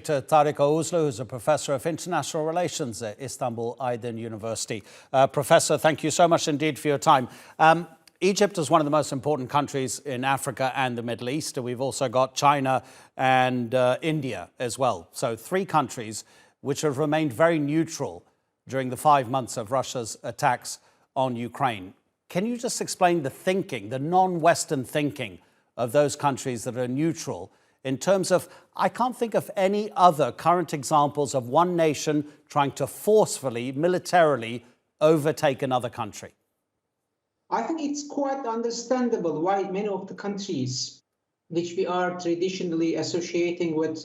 to Tarik Oguzlu, who's a professor of international relations at Istanbul Aydin University. Professor, thank you so much indeed for your time. Egypt is one of the most important countries in Africa and the Middle East. We've also got China and India as well. So 3 countries which have remained very neutral during the 5 months of Russia's attacks on Ukraine. Can you just explain the thinking, the non-Western thinking of those countries that are neutral in terms of, I can't think of any other current examples of one nation trying to forcefully, militarily overtake another country? I think it's quite understandable why many of the countries which we are traditionally associating with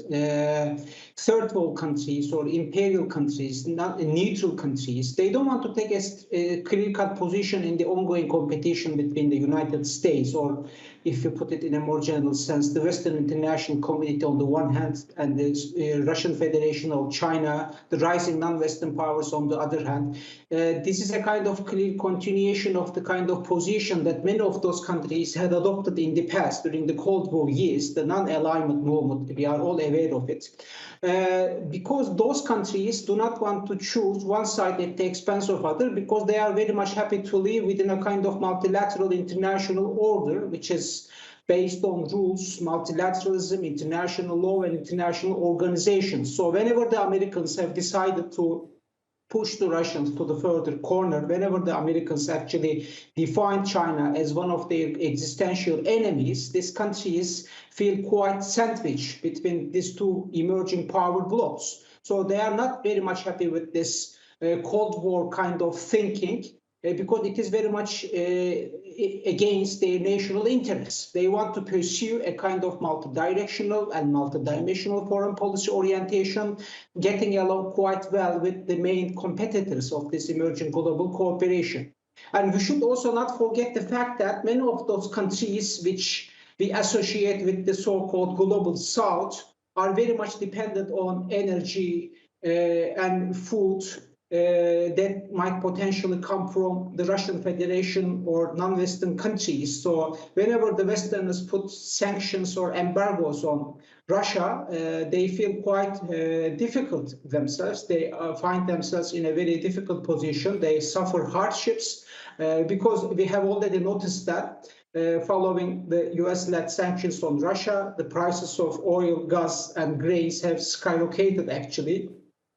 third world countries or imperial countries, not neutral countries, they don't want to take a clear-cut position in the ongoing competition between the United States, or if you put it in a more general sense, the Western international community on the one hand, and the Russian Federation or China, the rising non-Western powers on the other hand. This is a kind of clear continuation of the kind of position that many of those countries had adopted in the past during the Cold War years, the non-alignment movement. We are all aware of it. Because those countries do not want to choose one side at the expense of other, because they are very much happy to live within a kind of multilateral international order, which is based on rules, multilateralism, international law, and international organizations. So whenever the Americans have decided to push the Russians to the further corner, whenever the Americans actually define China as one of their existential enemies, these countries feel quite sandwiched between these 2 emerging power blocks. So they are not very much happy with this Cold War kind of thinking, because it is very much against their national interests. They want to pursue a kind of multi-directional and multidimensional foreign policy orientation, getting along quite well with the main competitors of this emerging global cooperation. And we should also not forget the fact that many of those countries which we associate with the so-called global South are very much dependent on energy and food that might potentially come from the Russian Federation or non-Western countries. So whenever the Westerners put sanctions or embargoes on Russia, they feel quite difficult themselves. They find themselves in a very difficult position. They suffer hardships because we have already noticed that following the US-led sanctions on Russia, the prices of oil, gas, and grains have skyrocketed actually.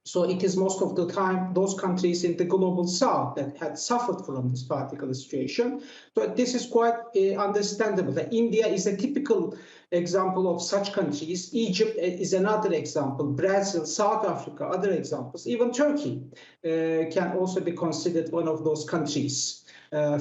So it is most of the time those countries in the global south that had suffered from this particular situation. So this is quite understandable. India is a typical example of such countries. Egypt is another example. Brazil, South Africa, other examples. Even Turkey can also be considered one of those countries,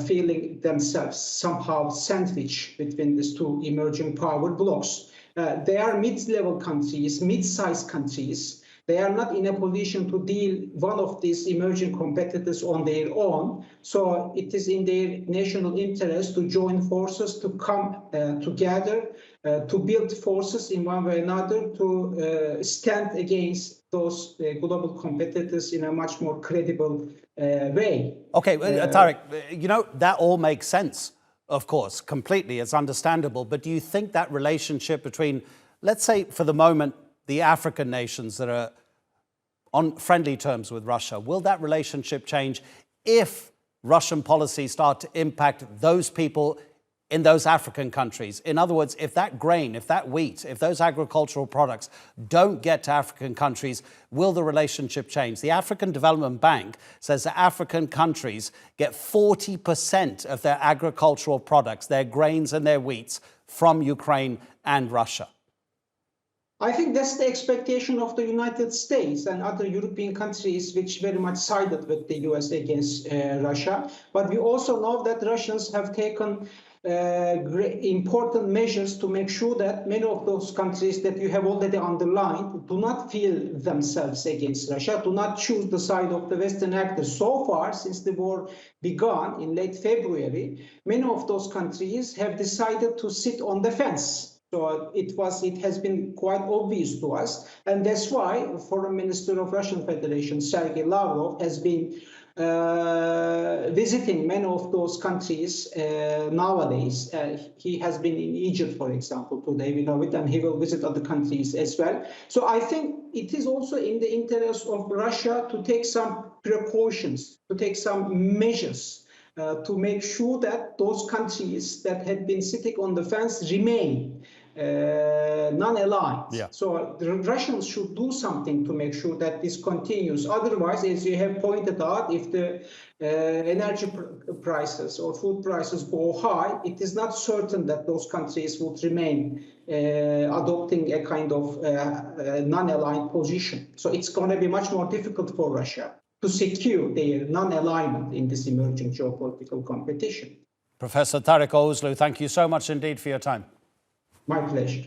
feeling themselves somehow sandwiched between these 2 emerging power blocks. They are mid-level countries, mid-sized countries. They are not in a position to deal one of these emerging competitors on their own. So it is in their national interest to join forces, to come together, to build forces in one way or another, to stand against those global competitors in a much more credible way. Okay, Tarik, you know, that all makes sense, of course, completely. It's understandable. But do you think that relationship between, let's say for the moment, the African nations that are on friendly terms with Russia, will that relationship change if Russian policies start to impact those people in those African countries? In other words, if that grain, if that wheat, if those agricultural products don't get to African countries, will the relationship change? The African Development Bank says that African countries get 40% of their agricultural products, their grains and their wheats, from Ukraine and Russia. I think that's the expectation of the United States and other European countries, which very much sided with the US against Russia. But we also know that Russians have taken important measures to make sure that many of those countries that you have already underlined do not feel themselves against Russia, do not choose the side of the Western actors. So far, since the war began in late February, many of those countries have decided to sit on the fence. So it has been quite obvious to us, and that's why Foreign Minister of Russian Federation Sergei Lavrov has been visiting many of those countries nowadays. He has been in Egypt, for example, today we know it, and he will visit other countries as well. So I think it is also in the interest of Russia to take some precautions, to take some measures to make sure that those countries that had been sitting on the fence remain non-aligned. Yeah. So the Russians should do something to make sure that this continues. Otherwise, as you have pointed out, if the energy prices or food prices go high, it is not certain that those countries would remain adopting a kind of non-aligned position. So it's going to be much more difficult for Russia to secure their non-alignment in this emerging geopolitical competition. Professor Tarik Oguzlu, thank you so much indeed for your time. My pleasure.